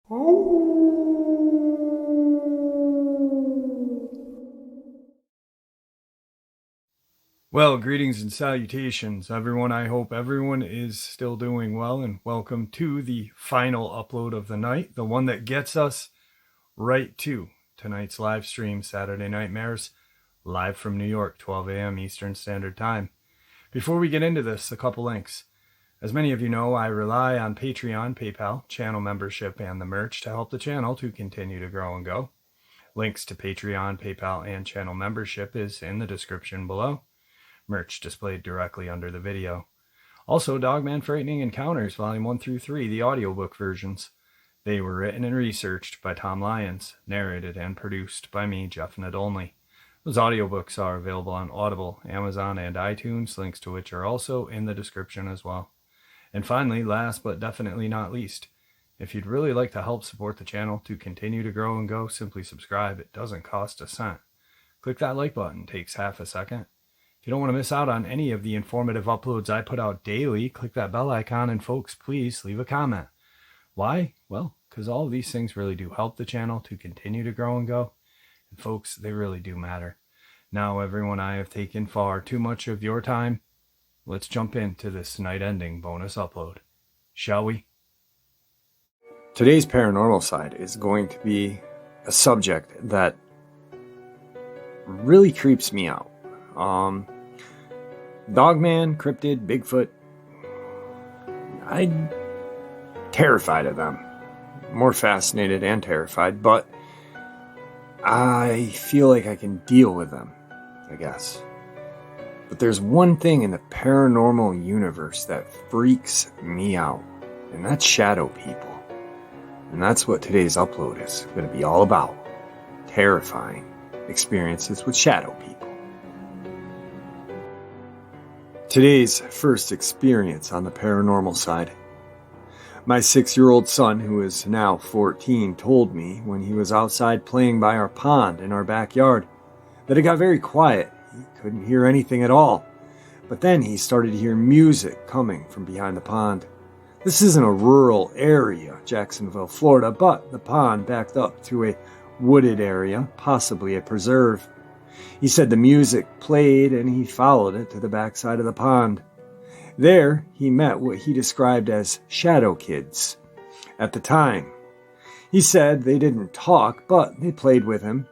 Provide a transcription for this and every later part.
Well, greetings and salutations, everyone. I hope everyone is still doing well, and welcome to the final upload of the night, the one that gets us right to tonight's live stream, Saturday Nightmares, live from New York, 12 a.m. Eastern Standard Time. Before we get into this, a couple links. As many of you know, I rely on Patreon, PayPal, channel membership, and the merch to help the channel to continue to grow and go. Links to Patreon, PayPal, and channel membership is in the description below. Merch displayed directly under the video. Also, Dogman Frightening Encounters, Volume 1 through 3, the audiobook versions. They were written and researched by Tom Lyons, narrated and produced by me, Jeff Nadolny. Those audiobooks are available on Audible, Amazon, and iTunes, links to which are also in the description as well. And finally, last but definitely not least, if you'd really like to help support the channel to continue to grow and go, simply subscribe. It doesn't cost a cent. Click that like button, it takes half a second. If you don't want to miss out on any of the informative uploads I put out daily, click that bell icon, and folks, please leave a comment. Why? Well, because all of these things really do help the channel to continue to grow and go. And folks, they really do matter. Now, everyone, I have taken far too much of your time. Let's jump into this night-ending bonus upload, shall we? Today's paranormal side is going to be a subject that really creeps me out. Dogman, cryptid, Bigfoot, I'm terrified of them. More fascinated and terrified, but I feel like I can deal with them, I guess. But there's one thing in the paranormal universe that freaks me out, and that's shadow people. And that's what today's upload is going to be all about. Terrifying experiences with shadow people. Today's first experience on the paranormal side. My 6-year-old son, who is now 14, told me when he was outside playing by our pond in our backyard that it got very quiet. He couldn't hear anything at all. But then he started to hear music coming from behind the pond. This isn't a rural area, Jacksonville, Florida, but the pond backed up to a wooded area, possibly a preserve. He said the music played and he followed it to the backside of the pond. There, he met what he described as shadow kids. At the time, he said they didn't talk, but they played with him.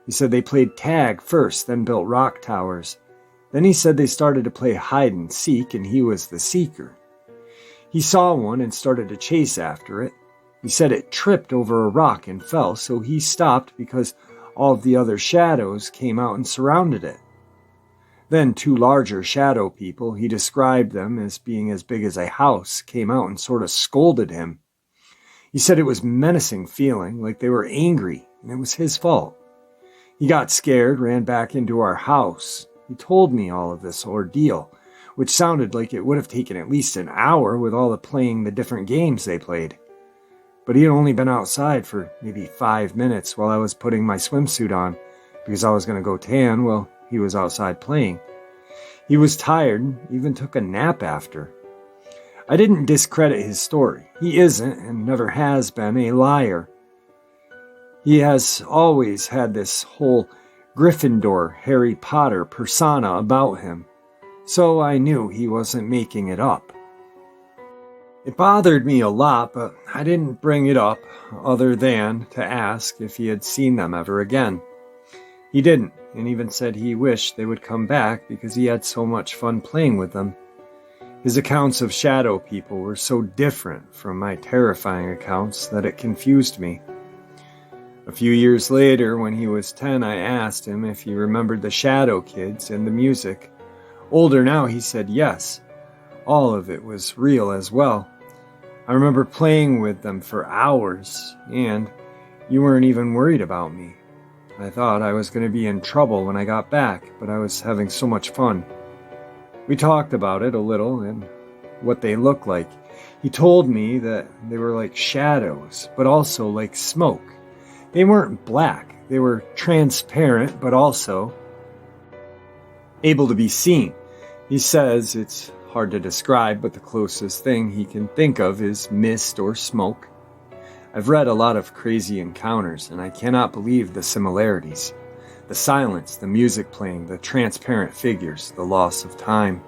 He said they played tag first, then built rock towers. Then he said they started to play hide and seek, and he was the seeker. He saw one and started to chase after it. He said it tripped over a rock and fell, so he stopped because all of the other shadows came out and surrounded it. Then 2 larger shadow people, he described them as being as big as a house, came out and sort of scolded him. He said it was menacing feeling, like they were angry, and it was his fault. He got scared, ran back into our house. He told me all of this ordeal, which sounded like it would have taken at least an hour with all the different games they played. But he had only been outside for maybe 5 minutes while I was putting my swimsuit on because I was going to go tan while he was outside playing. He was tired, even took a nap after. I didn't discredit his story. He isn't and never has been a liar. He has always had this whole Gryffindor, Harry Potter persona about him, so I knew he wasn't making it up. It bothered me a lot, but I didn't bring it up other than to ask if he had seen them ever again. He didn't, and even said he wished they would come back because he had so much fun playing with them. His accounts of shadow people were so different from my terrifying accounts that it confused me. A few years later, when he was 10, I asked him if he remembered the shadow kids and the music. Older now, he said yes. All of it was real as well. I remember playing with them for hours, and you weren't even worried about me. I thought I was going to be in trouble when I got back, but I was having so much fun. We talked about it a little and what they looked like. He told me that they were like shadows, but also like smoke. They weren't black. They were transparent, but also able to be seen. He says it's hard to describe, but the closest thing he can think of is mist or smoke. I've read a lot of crazy encounters, and I cannot believe the similarities. The silence, the music playing, the transparent figures, the loss of time.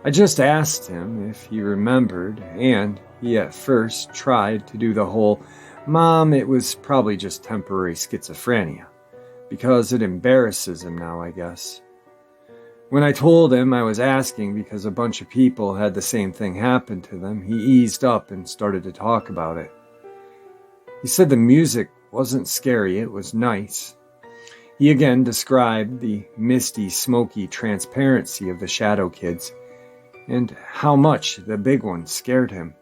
I just asked him if he remembered, and he at first tried to do the whole, "Mom, it was probably just temporary schizophrenia," because it embarrasses him now, I guess. When I told him I was asking because a bunch of people had the same thing happen to them, he eased up and started to talk about it. He said the music wasn't scary, it was nice. He again described the misty, smoky transparency of the shadow kids and how much the big one scared him.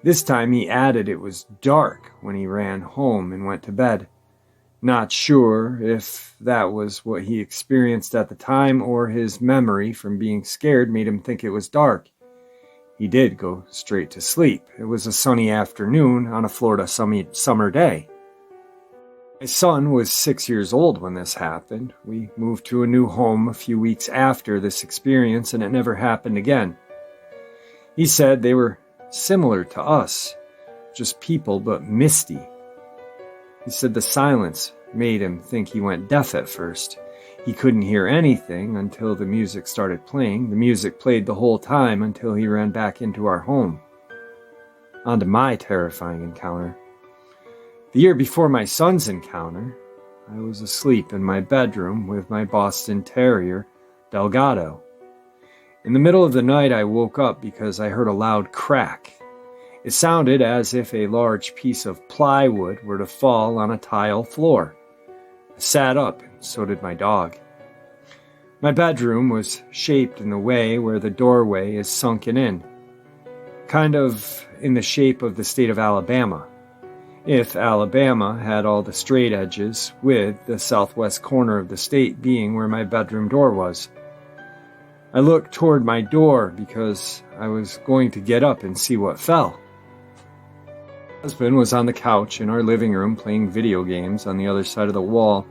This time he added it was dark when he ran home and went to bed. Not sure if that was what he experienced at the time or his memory from being scared made him think it was dark. He did go straight to sleep. It was a sunny afternoon on a Florida summer day. My son was 6 years old when this happened. We moved to a new home a few weeks after this experience, and it never happened again. He said they were similar to us, just people but misty. He said the silence made him think he went deaf at first. He couldn't hear anything until the music started playing. The music played the whole time until he ran back into our home. On to my terrifying encounter. The year before my son's encounter, I was asleep in my bedroom with my Boston Terrier, Delgado. In the middle of the night, I woke up because I heard a loud crack. It sounded as if a large piece of plywood were to fall on a tile floor. I sat up, and so did my dog. My bedroom was shaped in the way where the doorway is sunken in, kind of in the shape of the state of Alabama, if Alabama had all the straight edges, with the southwest corner of the state being where my bedroom door was. I looked toward my door because I was going to get up and see what fell. My husband was on the couch in our living room playing video games on the other side of the wall.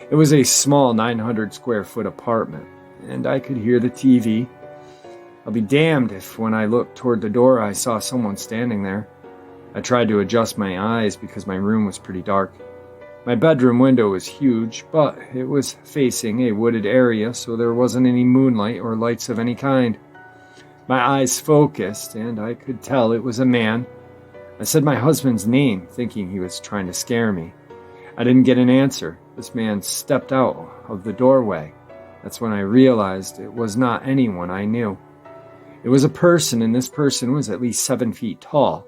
It was a small 900 square foot apartment, and I could hear the TV. I'll be damned if when I looked toward the door I saw someone standing there. I tried to adjust my eyes because my room was pretty dark. My bedroom window was huge, but it was facing a wooded area, so there wasn't any moonlight or lights of any kind. My eyes focused, and I could tell it was a man. I said my husband's name, thinking he was trying to scare me. I didn't get an answer. This man stepped out of the doorway. That's when I realized it was not anyone I knew. It was a person, and this person was at least 7 feet tall.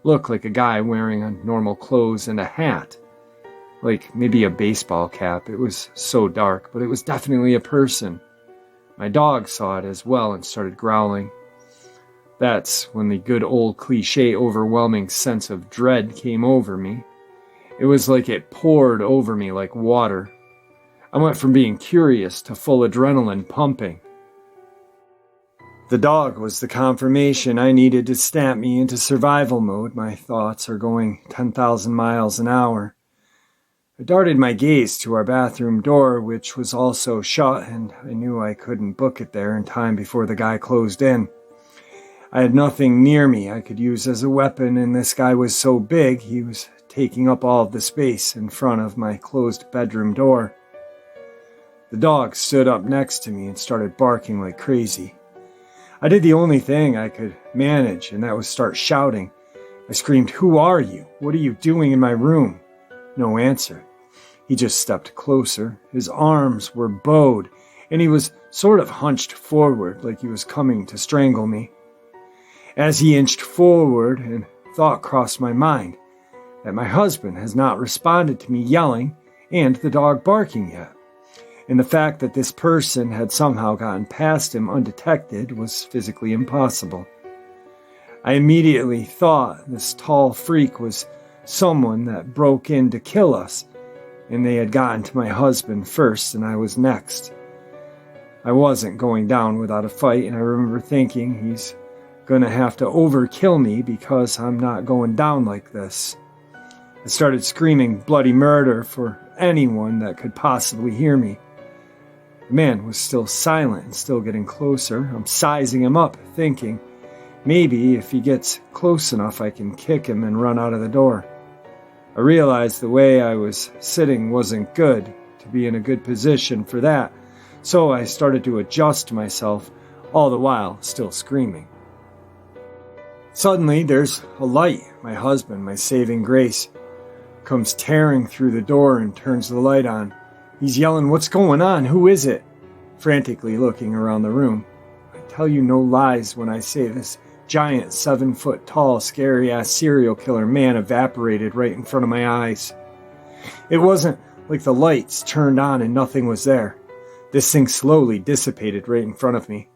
Looked like a guy wearing normal clothes and a hat. Like maybe a baseball cap. It was so dark, but it was definitely a person. My dog saw it as well and started growling. That's when the good old cliche overwhelming sense of dread came over me. It was like it poured over me like water. I went from being curious to full adrenaline pumping. The dog was the confirmation I needed to snap me into survival mode. My thoughts are going 10,000 miles an hour. I darted my gaze to our bathroom door, which was also shut, and I knew I couldn't book it there in time before the guy closed in. I had nothing near me I could use as a weapon, and this guy was so big he was taking up all of the space in front of my closed bedroom door. The dog stood up next to me and started barking like crazy. I did the only thing I could manage, and that was start shouting. I screamed, "Who are you? What are you doing in my room?" No answer. He just stepped closer. His arms were bowed, and he was sort of hunched forward like he was coming to strangle me. As he inched forward, a thought crossed my mind that my husband has not responded to me yelling and the dog barking yet. And the fact that this person had somehow gotten past him undetected was physically impossible. I immediately thought this tall freak was someone that broke in to kill us, and they had gotten to my husband first and I was next. I wasn't going down without a fight, and I remember thinking he's gonna have to overkill me because I'm not going down like this. I started screaming bloody murder for anyone that could possibly hear me. The man was still silent and still getting closer. I'm sizing him up, thinking Maybe if he gets close enough, I can kick him and run out of the door. I realized the way I was sitting wasn't good to be in a good position for that, so I started to adjust myself, all the while still screaming. Suddenly, there's a light. My husband, my saving grace, comes tearing through the door and turns the light on. He's yelling, "What's going on? Who is it?" Frantically looking around the room. I tell you no lies when I say this giant 7-foot tall, scary-ass serial killer man evaporated right in front of my eyes. It wasn't like the lights turned on and nothing was there. This thing slowly dissipated right in front of me.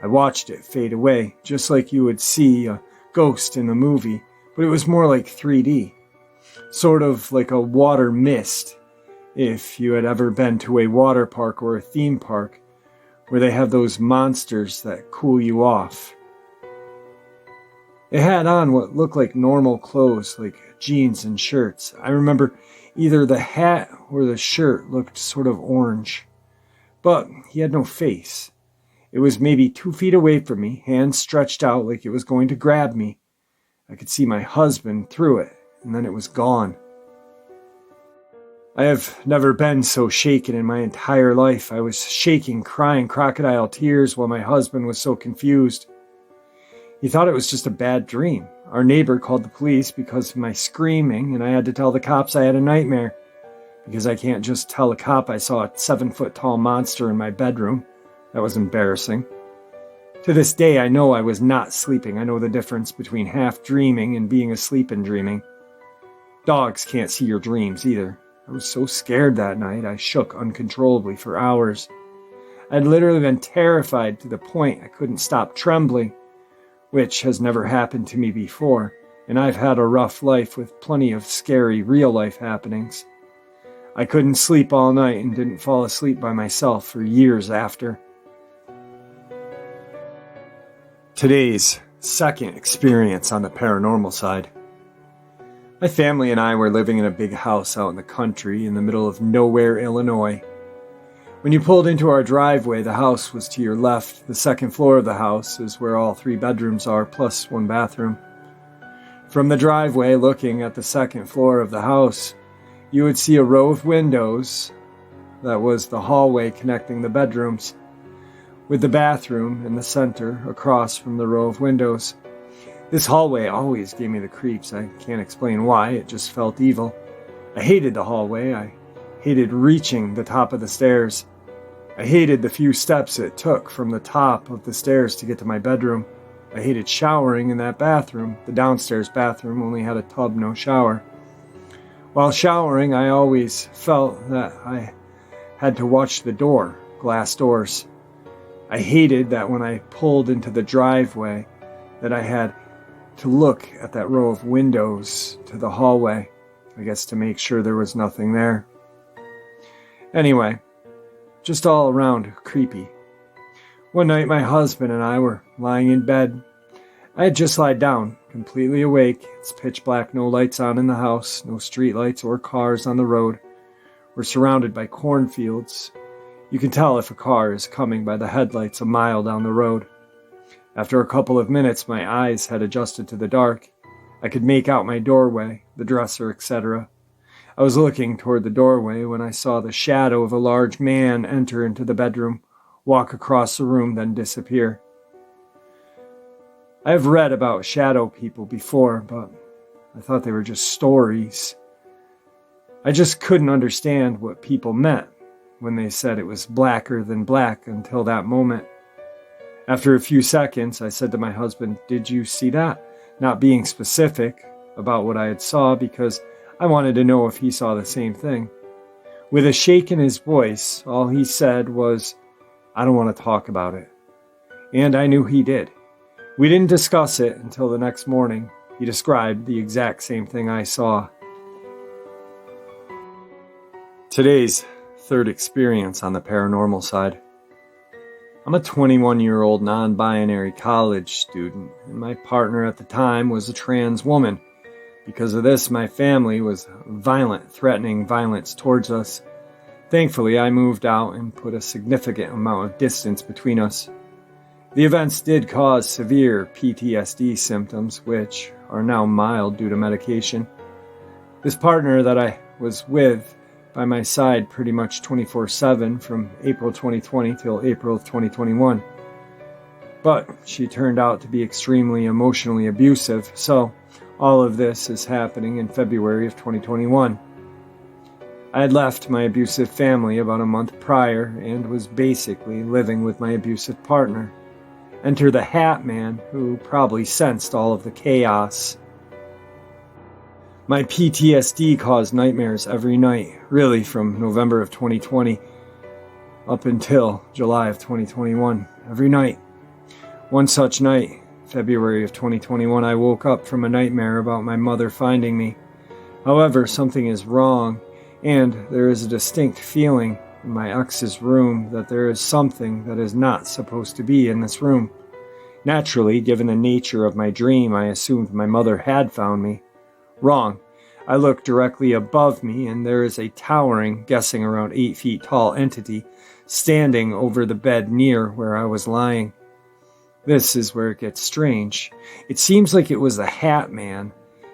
I watched it fade away, just like you would see a ghost in a movie, but it was more like 3D. Sort of like a water mist, if you had ever been to a water park or a theme park, where they have those monsters that cool you off. It had on what looked like normal clothes, like jeans and shirts. I remember either the hat or the shirt looked sort of orange. But he had no face. It was maybe 2 feet away from me, hands stretched out like it was going to grab me. I could see my husband through it, and then it was gone. I have never been so shaken in my entire life. I was shaking, crying crocodile tears while my husband was so confused. He thought it was just a bad dream. Our neighbor called the police because of my screaming, and I had to tell the cops I had a nightmare, because I can't just tell a cop I saw a 7-foot tall monster in my bedroom. That was embarrassing. To this day, I know I was not sleeping. I know the difference between half dreaming and being asleep and dreaming. Dogs can't see your dreams either. I was so scared that night, I shook uncontrollably for hours. I'd literally been terrified to the point I couldn't stop trembling, which has never happened to me before, and I've had a rough life with plenty of scary real-life happenings. I couldn't sleep all night and didn't fall asleep by myself for years after. Today's second experience on the paranormal side. My family and I were living in a big house out in the country in the middle of nowhere, Illinois. When you pulled into our driveway, the house was to your left. The second floor of the house is where all 3 bedrooms are, plus 1 bathroom. From the driveway, looking at the second floor of the house, you would see a row of windows. That was the hallway connecting the bedrooms, with the bathroom in the center across from the row of windows. This hallway always gave me the creeps. I can't explain why, it just felt evil. I hated the hallway. I hated reaching the top of the stairs. I hated the few steps it took from the top of the stairs to get to my bedroom. I hated showering in that bathroom. The downstairs bathroom only had a tub, no shower. While showering, I always felt that I had to watch the door, glass doors. I hated that when I pulled into the driveway that I had to look at that row of windows to the hallway, I guess to make sure there was nothing there. Anyway, just all around creepy. One night my husband and I were lying in bed. I had just lied down, completely awake. It's pitch black, no lights on in the house, no street lights or cars on the road. We're surrounded by cornfields. You can tell if a car is coming by the headlights a mile down the road. After a couple of minutes, my eyes had adjusted to the dark. I could make out my doorway, the dresser, etc. I was looking toward the doorway when I saw the shadow of a large man enter into the bedroom, walk across the room, then disappear. I have read about shadow people before, but I thought they were just stories. I just couldn't understand what people meant when they said it was blacker than black until that moment. After a few seconds, I said to my husband, "Did you see that?" Not being specific about what I had saw because I wanted to know if he saw the same thing. With a shake in his voice, all he said was, "I don't want to talk about it." And I knew he did. We didn't discuss it until the next morning. He described the exact same thing I saw. Today's third experience on the paranormal side. I'm a 21-year-old non-binary college student, and my partner at the time was a trans woman. Because of this, my family was violent, threatening violence towards us. Thankfully, I moved out and put a significant amount of distance between us. The events did cause severe PTSD symptoms, which are now mild due to medication. This partner that I was with by my side pretty much 24/7 from April 2020 till April of 2021. But she turned out to be extremely emotionally abusive, so all of this is happening in February of 2021. I had left my abusive family about a month prior and was basically living with my abusive partner. Enter the hatman, who probably sensed all of the chaos. My PTSD caused nightmares every night, really from November of 2020 up until July of 2021. Every night. One such night, February of 2021, I woke up from a nightmare about my mother finding me. However, something is wrong, and there is a distinct feeling in my ex's room that there is something that is not supposed to be in this room. Naturally, given the nature of my dream, I assumed my mother had found me. Wrong. I look directly above me, and there is a towering, guessing around 8 feet tall entity standing over the bed near where I was lying. This is where it gets strange. It seems like it was the Hat Man.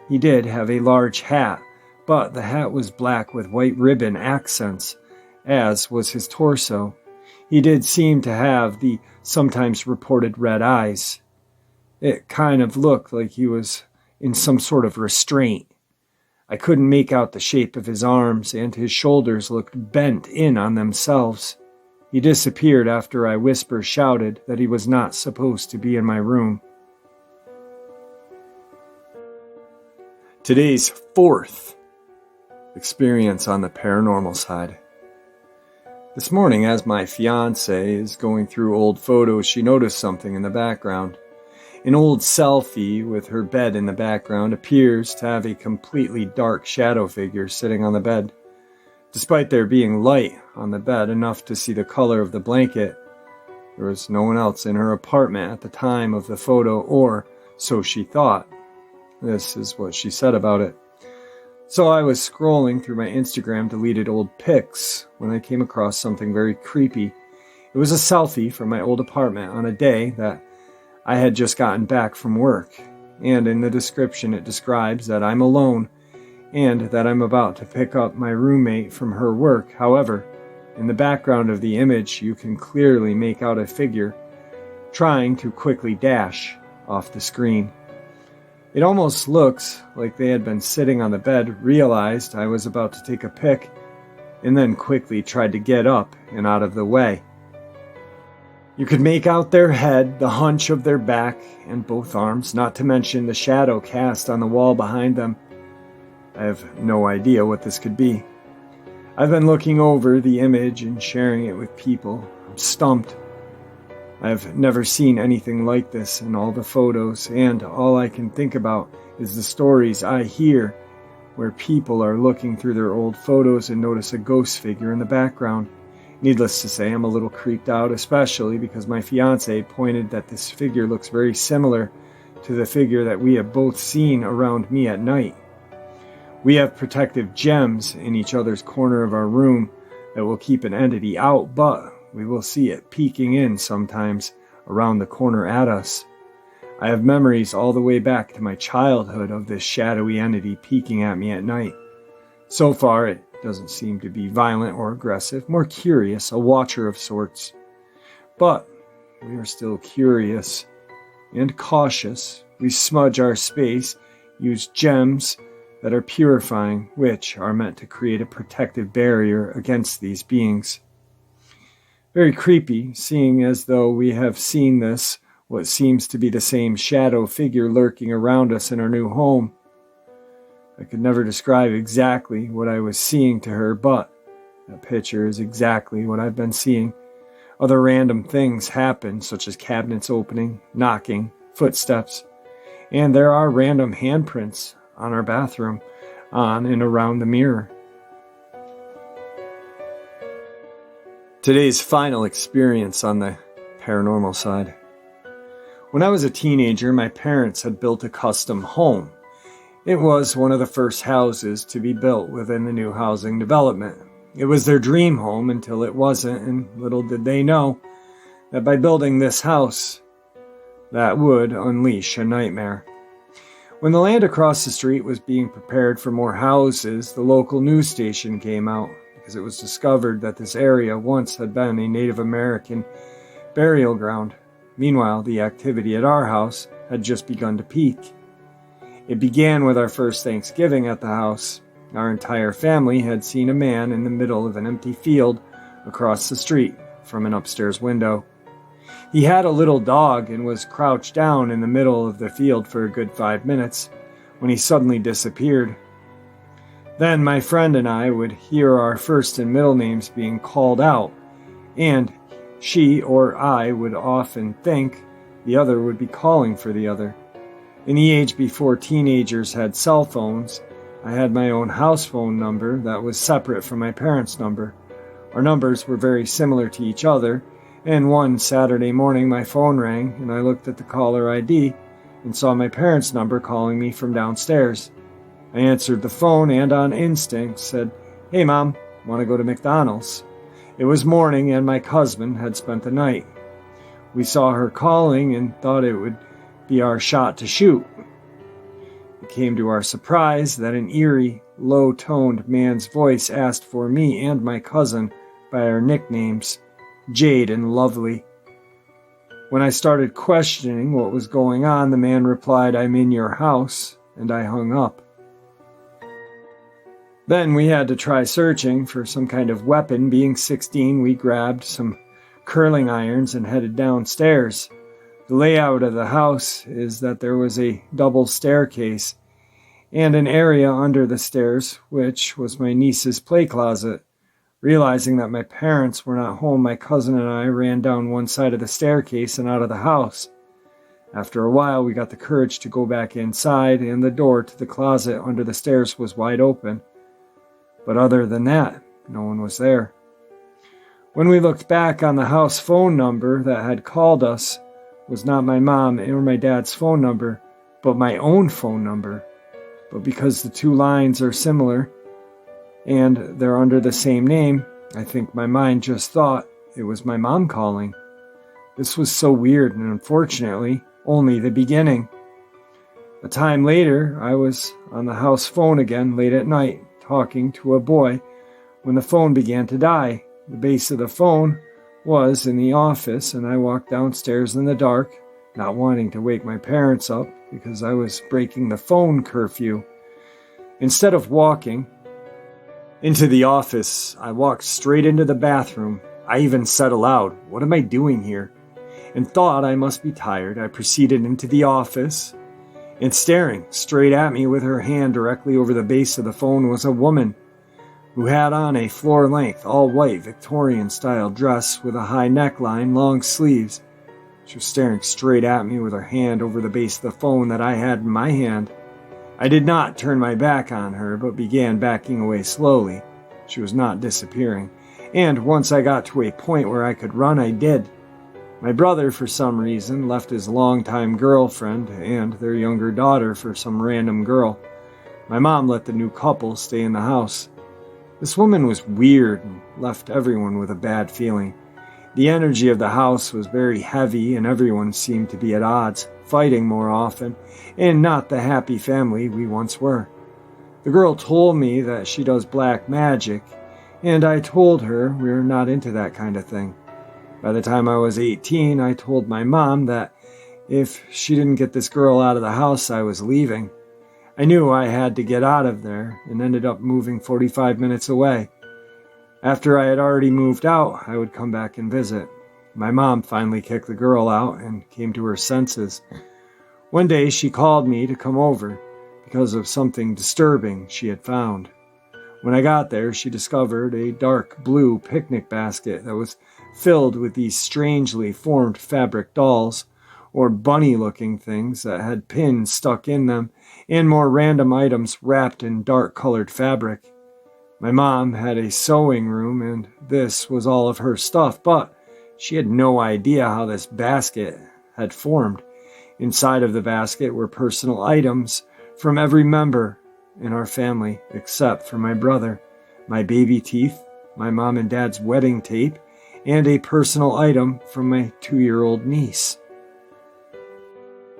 He did have a large hat, but the hat was black with white ribbon accents, as was his torso. He did seem to have the sometimes reported red eyes. It kind of looked like he was in some sort of restraint. I couldn't make out the shape of his arms, and his shoulders looked bent in on themselves. He disappeared after I shouted that he was not supposed to be in my room. Today's fourth experience on the paranormal side. This morning, as my fiancée is going through old photos, she noticed something in the background. An old selfie with her bed in the background appears to have a completely dark shadow figure sitting on the bed. Despite there being light on the bed enough to see the color of the blanket, there was no one else in her apartment at the time of the photo, or so she thought. This is what she said about it. So I was scrolling through my Instagram deleted old pics when I came across something very creepy. It was a selfie from my old apartment on a day that I had just gotten back from work, and in the description it describes that I'm alone and that I'm about to pick up my roommate from her work. However, in the background of the image, you can clearly make out a figure trying to quickly dash off the screen. It almost looks like they had been sitting on the bed, realized I was about to take a pic, and then quickly tried to get up and out of the way. You could make out their head, the hunch of their back, and both arms, not to mention the shadow cast on the wall behind them. I have no idea what this could be. I've been looking over the image and sharing it with people. I'm stumped. I've never seen anything like this in all the photos, and all I can think about is the stories I hear where people are looking through their old photos and notice a ghost figure in the background. Needless to say, I'm a little creeped out, especially because my fiancé pointed that this figure looks very similar to the figure that we have both seen around me at night. We have protective gems in each other's corner of our room that will keep an entity out, but we will see it peeking in sometimes around the corner at us. I have memories all the way back to my childhood of this shadowy entity peeking at me at night. So far, it doesn't seem to be violent or aggressive, more curious, a watcher of sorts. But we are still curious and cautious. We smudge our space, use gems that are purifying, which are meant to create a protective barrier against these beings. Very creepy, seeing as though we have seen this, what seems to be the same shadow figure lurking around us in our new home. I could never describe exactly what I was seeing to her, but that picture is exactly what I've been seeing. Other random things happen, such as cabinets opening, knocking, footsteps, and there are random handprints on our bathroom, on and around the mirror. Today's final experience on the paranormal side. When I was a teenager, my parents had built a custom home. It was one of the first houses to be built within the new housing development. It was their dream home until it wasn't, and little did they know that by building this house, that would unleash a nightmare. When the land across the street was being prepared for more houses, the local news station came out because it was discovered that this area once had been a Native American burial ground. Meanwhile, the activity at our house had just begun to peak. It began with our first Thanksgiving at the house. Our entire family had seen a man in the middle of an empty field across the street from an upstairs window. He had a little dog and was crouched down in the middle of the field for a good 5 minutes when he suddenly disappeared. Then my friend and I would hear our first and middle names being called out, and she or I would often think the other would be calling for the other. In the age before teenagers had cell phones, I had my own house phone number that was separate from my parents' number. Our numbers were very similar to each other, and one Saturday morning my phone rang and I looked at the caller ID and saw my parents' number calling me from downstairs. I answered the phone and on instinct said, "Hey Mom, want to go to McDonald's?" It was morning and my cousin had spent the night. We saw her calling and thought it would be our shot to shoot. It came to our surprise that an eerie, low-toned man's voice asked for me and my cousin by our nicknames, Jade and Lovely. When I started questioning what was going on, the man replied, "I'm in your house," and I hung up. Then we had to try searching for some kind of weapon. Being 16, we grabbed some curling irons and headed downstairs. The layout of the house is that there was a double staircase and an area under the stairs, which was my niece's play closet. Realizing that my parents were not home, my cousin and I ran down one side of the staircase and out of the house. After a while, we got the courage to go back inside, and the door to the closet under the stairs was wide open. But other than that, no one was there. When we looked back on the house phone number that had called us was not my mom or my dad's phone number, but my own phone number. But because the two lines are similar and they're under the same name, I think my mind just thought it was my mom calling. This was so weird and unfortunately only the beginning. A time later, I was on the house phone again late at night talking to a boy when the phone began to die. The base of the phone was in the office and I walked downstairs in the dark, not wanting to wake my parents up because I was breaking the phone curfew. Instead of walking into the office, I walked straight into the bathroom. I even said aloud, "What am I doing here?" And thought I must be tired. I proceeded into the office, and staring straight at me with her hand directly over the base of the phone was a woman who had on a floor-length, all-white Victorian-style dress with a high neckline, long sleeves. She was staring straight at me with her hand over the base of the phone that I had in my hand. I did not turn my back on her, but began backing away slowly. She was not disappearing, and once I got to a point where I could run, I did. My brother, for some reason, left his longtime girlfriend and their younger daughter for some random girl. My mom let the new couple stay in the house. This woman was weird and left everyone with a bad feeling. The energy of the house was very heavy and everyone seemed to be at odds, fighting more often, and not the happy family we once were. The girl told me that she does black magic, and I told her we're not into that kind of thing. By the time I was 18, I told my mom that if she didn't get this girl out of the house, I was leaving. I knew I had to get out of there and ended up moving 45 minutes away. After I had already moved out, I would come back and visit. My mom finally kicked the girl out and came to her senses. One day she called me to come over because of something disturbing she had found. When I got there, she discovered a dark blue picnic basket that was filled with these strangely formed fabric dolls, or bunny-looking things that had pins stuck in them, and more random items wrapped in dark-colored fabric. My mom had a sewing room, and this was all of her stuff, but she had no idea how this basket had formed. Inside of the basket were personal items from every member in our family, except for my brother, my baby teeth, my mom and dad's wedding tape, and a personal item from my 2-year-old niece.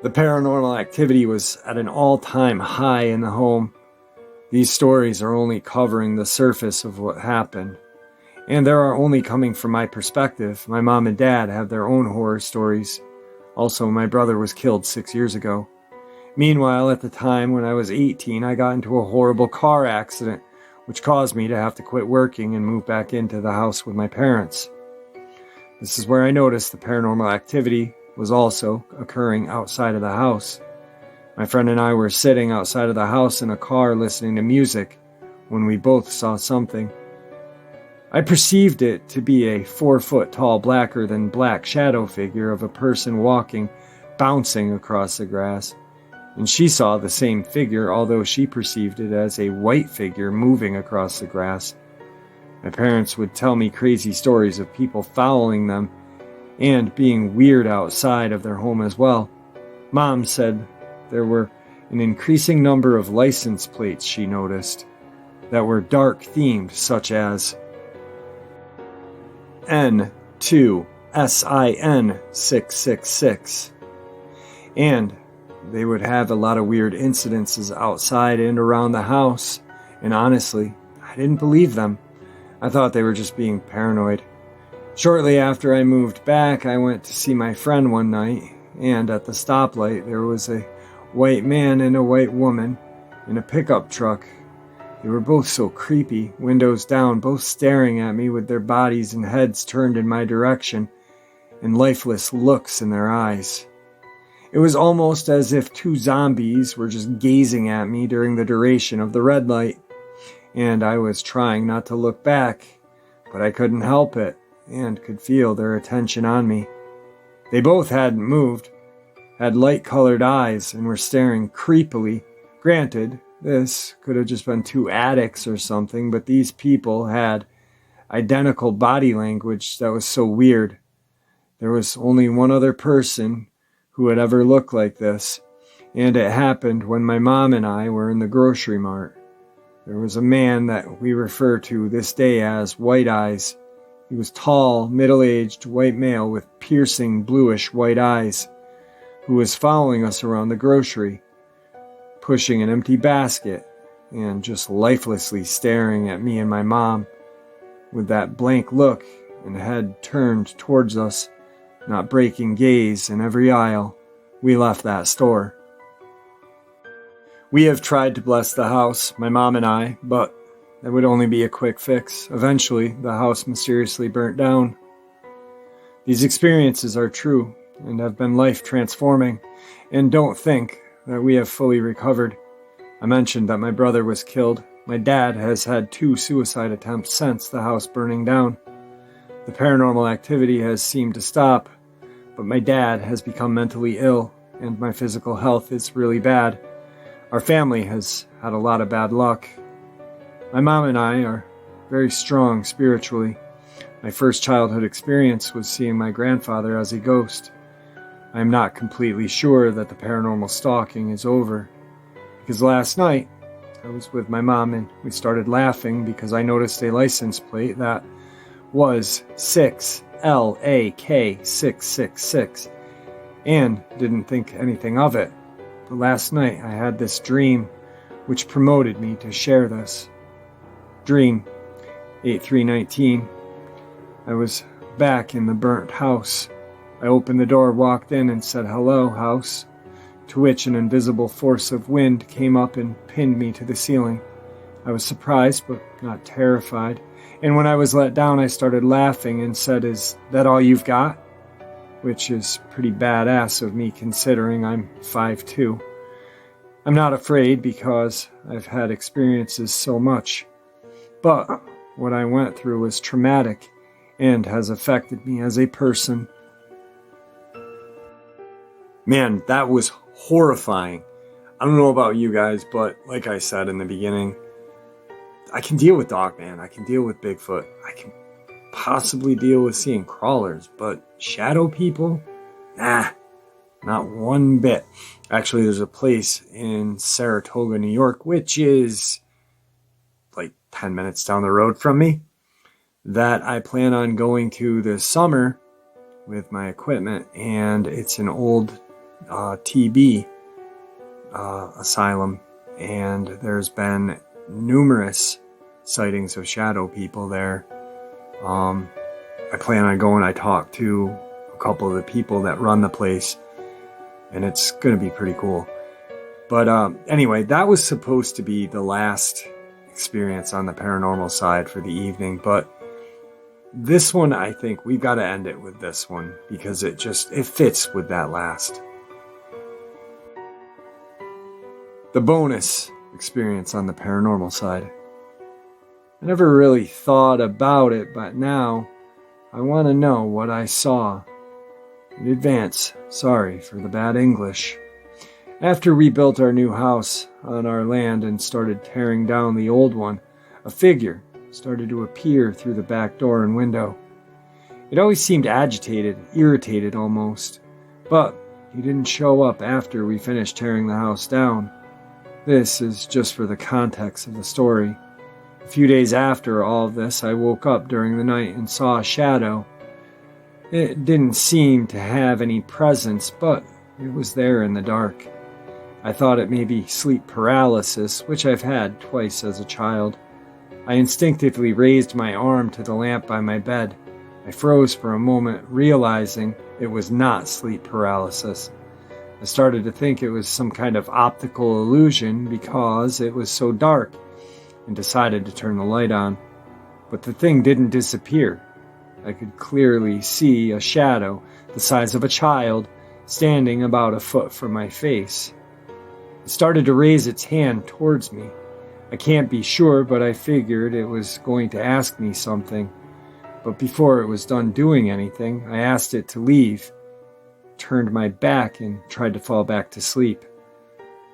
The paranormal activity was at an all-time high in the home. These stories are only covering the surface of what happened, and they are only coming from my perspective. My mom and dad have their own horror stories. Also, my brother was killed 6 years ago. Meanwhile, at the time when I was 18, I got into a horrible car accident, which caused me to have to quit working and move back into the house with my parents. This is where I noticed the paranormal activity was also occurring outside of the house. My friend and I were sitting outside of the house in a car listening to music when we both saw something. I perceived it to be a 4-foot-tall, blacker than black shadow figure of a person walking, bouncing across the grass. And she saw the same figure, although she perceived it as a white figure moving across the grass. My parents would tell me crazy stories of people following them and being weird outside of their home as well. Mom said there were an increasing number of license plates she noticed that were dark themed, such as N2SIN666. And they would have a lot of weird incidences outside and around the house, and honestly, I didn't believe them. I thought they were just being paranoid. Shortly after I moved back, I went to see my friend one night, and at the stoplight there was a white man and a white woman in a pickup truck. They were both so creepy, windows down, both staring at me with their bodies and heads turned in my direction, and lifeless looks in their eyes. It was almost as if two zombies were just gazing at me during the duration of the red light, and I was trying not to look back, but I couldn't help it, and could feel their attention on me. They both hadn't moved, had light-colored eyes, and were staring creepily. Granted, this could have just been two addicts or something, but these people had identical body language that was so weird. There was only one other person who had ever looked like this, and it happened when my mom and I were in the grocery mart. There was a man that we refer to this day as White Eyes. He was tall, middle-aged, white male with piercing bluish white eyes, who was following us around the grocery, pushing an empty basket and just lifelessly staring at me and my mom with that blank look and head turned towards us, not breaking gaze in every aisle. We left that store. We have tried to bless the house, my mom and I, but that would only be a quick fix. Eventually, the house mysteriously burnt down. These experiences are true and have been life-transforming, and don't think that we have fully recovered. I mentioned that my brother was killed. My dad has had 2 suicide attempts since the house burning down. The paranormal activity has seemed to stop, but my dad has become mentally ill, and my physical health is really bad. Our family has had a lot of bad luck. My mom and I are very strong spiritually. My first childhood experience was seeing my grandfather as a ghost. I am not completely sure that the paranormal stalking is over, because last night I was with my mom and we started laughing because I noticed a license plate that was 6LAK666 and didn't think anything of it. But last night I had this dream which promoted me to share this. Dream 8319. I was back in the burnt house. I opened the door, walked in, and said, "Hello, house," to which an invisible force of wind came up and pinned me to the ceiling. I was surprised, but not terrified, and when I was let down, I started laughing and said, "Is that all you've got?" Which is pretty badass of me considering I'm 5'2". I'm not afraid because I've had experiences so much, but what I went through was traumatic and has affected me as a person. Man, that was horrifying. I don't know about you guys, but like I said in the beginning, I can deal with Dogman, I can deal with Bigfoot, I can possibly deal with seeing crawlers, but shadow people? Nah, not one bit. Actually, there's a place in Saratoga, New York, which is like 10 minutes down the road from me, that I plan on going to this summer with my equipment, and it's an old TB asylum, and there's been numerous sightings of shadow people there. I plan on going. I talked to a couple of the people that run the place, and it's going to be pretty cool. But anyway, that was supposed to be the last experience on the paranormal side for the evening, but this one, I think we've got to end it with this one because it fits with that last. The bonus experience on the paranormal side. I never really thought about it, but now I want to know what I saw. In advance, sorry for the bad English. After we built our new house on our land and started tearing down the old one, a figure started to appear through the back door and window. It always seemed agitated, irritated almost, but he didn't show up after we finished tearing the house down. This is just for the context of the story. A few days after all of this, I woke up during the night and saw a shadow. It didn't seem to have any presence, but it was there in the dark. I thought it may be sleep paralysis, which I've had twice as a child. I instinctively raised my arm to the lamp by my bed. I froze for a moment, realizing it was not sleep paralysis. I started to think it was some kind of optical illusion because it was so dark, and decided to turn the light on. But the thing didn't disappear. I could clearly see a shadow the size of a child standing about a foot from my face. It started to raise its hand towards me. I can't be sure, but I figured it was going to ask me something. But before it was done doing anything, I asked it to leave, turned my back, and tried to fall back to sleep.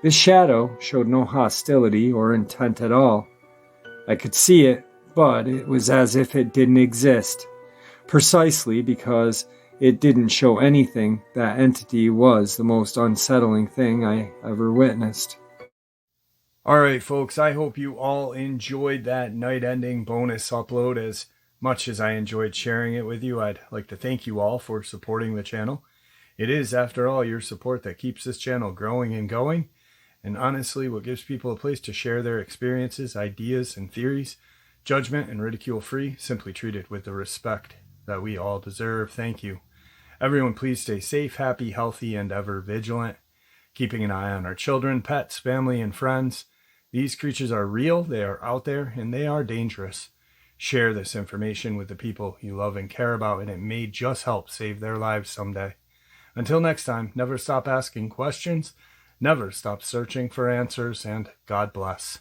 This shadow showed no hostility or intent at all. I could see it, but it was as if it didn't exist. Precisely because it didn't show anything, that entity was the most unsettling thing I ever witnessed. Alright folks, I hope you all enjoyed that night-ending bonus upload as much as I enjoyed sharing it with you. I'd like to thank you all for supporting the channel. It is, after all, your support that keeps this channel growing and going, and honestly what gives people a place to share their experiences, ideas, and theories, judgment and ridicule-free, simply treated with the respect that we all deserve. Thank you. Everyone please stay safe, happy, healthy, and ever vigilant, keeping an eye on our children, pets, family, and friends. These creatures are real, they are out there, and they are dangerous. Share this information with the people you love and care about, and it may just help save their lives someday. Until next time, never stop asking questions, never stop searching for answers, and God bless.